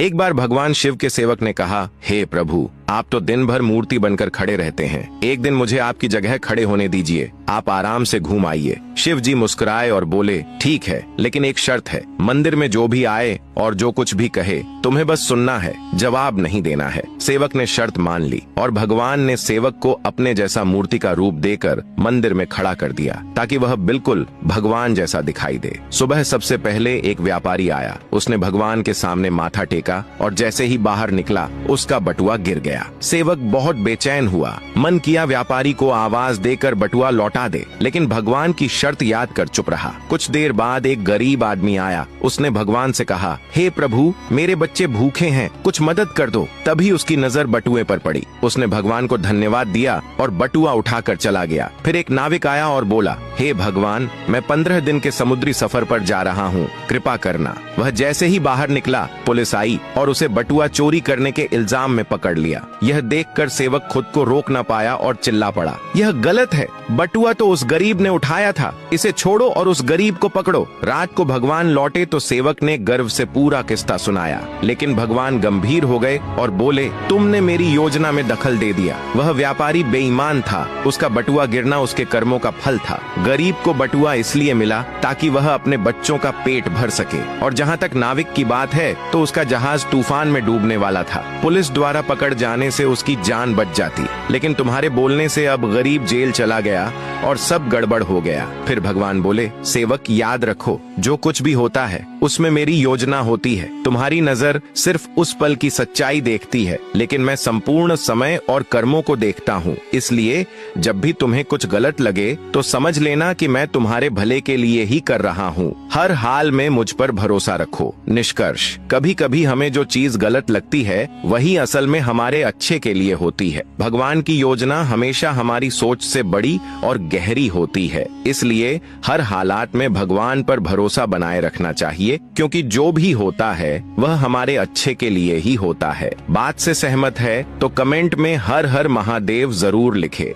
एक बार भगवान शिव के सेवक ने कहा, हे प्रभु, आप तो दिन भर मूर्ति बनकर खड़े रहते हैं। एक दिन मुझे आपकी जगह खड़े होने दीजिए, आप आराम से घूम आइए। शिव जी मुस्कुराए और बोले, ठीक है, लेकिन एक शर्त है। मंदिर में जो भी आए और जो कुछ भी कहे तुम्हें बस सुनना है, जवाब नहीं देना है। सेवक ने शर्त मान ली और भगवान ने सेवक को अपने जैसा मूर्ति का रूप देकर मंदिर में खड़ा कर दिया ताकि वह बिल्कुल भगवान जैसा दिखाई दे। सुबह सबसे पहले एक व्यापारी आया। उसने भगवान के सामने माथा टेका और जैसे ही बाहर निकला उसका बटुआ गिर गया। सेवक बहुत बेचैन हुआ। मन किया व्यापारी को आवाज देकर बटुआ लौटा दे, लेकिन भगवान की शर्त याद कर चुप रहा। कुछ देर बाद एक गरीब आदमी आया। उसने भगवान से कहा, हे प्रभु, मेरे बच्चे भूखे हैं, कुछ मदद कर दो। तभी उसकी नजर बटुए पर पड़ी। उसने भगवान को धन्यवाद दिया और बटुआ उठाकर चला गया। फिर एक नाविक आया और बोला, हे भगवान, मैं 15 दिन के समुद्री सफर पर जा रहा हूँ, कृपा करना। वह जैसे ही बाहर निकला पुलिस आई और उसे बटुआ चोरी करने के इल्जाम में पकड़ लिया। यह देखकर सेवक खुद को रोक न पाया और चिल्ला पड़ा, यह गलत है, बटुआ तो उस गरीब ने उठाया था, इसे छोड़ो और उस गरीब को पकड़ो। रात को भगवान लौटे तो सेवक ने गर्व से पूरा किस्सा सुनाया, लेकिन भगवान गंभीर हो गए और बोले, तुमने मेरी योजना में दखल दे दिया। वह व्यापारी बेईमान था, उसका बटुआ गिरना उसके कर्मों का फल था। गरीब को बटुआ इसलिए मिला ताकि वह अपने बच्चों का पेट भर सके। और जहाँ तक नाविक की बात है तो उसका जहाज तूफान में डूबने वाला था। पुलिस द्वारा पकड़ जाने से उसकी जान बच जाती, लेकिन तुम्हारे बोलने से अब गरीब जेल चला गया और सब गड़बड़ हो गया। फिर भगवान बोले, सेवक, याद रखो, जो कुछ भी होता है उसमें मेरी योजना होती है। तुम्हारी नजर सिर्फ उस पल की सच्चाई देखती है, लेकिन मैं संपूर्ण समय और कर्मों को देखता हूँ। इसलिए जब भी तुम्हें कुछ गलत लगे तो समझ लेना कि मैं तुम्हारे भले के लिए ही कर रहा हूँ। हर हाल में मुझ पर भरोसा रखो। निष्कर्ष, कभी कभी हमें जो चीज गलत लगती है वही असल में हमारे अच्छे के लिए होती है। भगवान की योजना हमेशा हमारी सोच से बड़ी और गहरी होती है। इसलिए हर हालात में भगवान पर भरोसा बनाए रखना चाहिए, क्योंकि जो भी होता है वह हमारे अच्छे के लिए ही होता है। बात से सहमत है तो कमेंट में हर हर महादेव जरूर लिखे।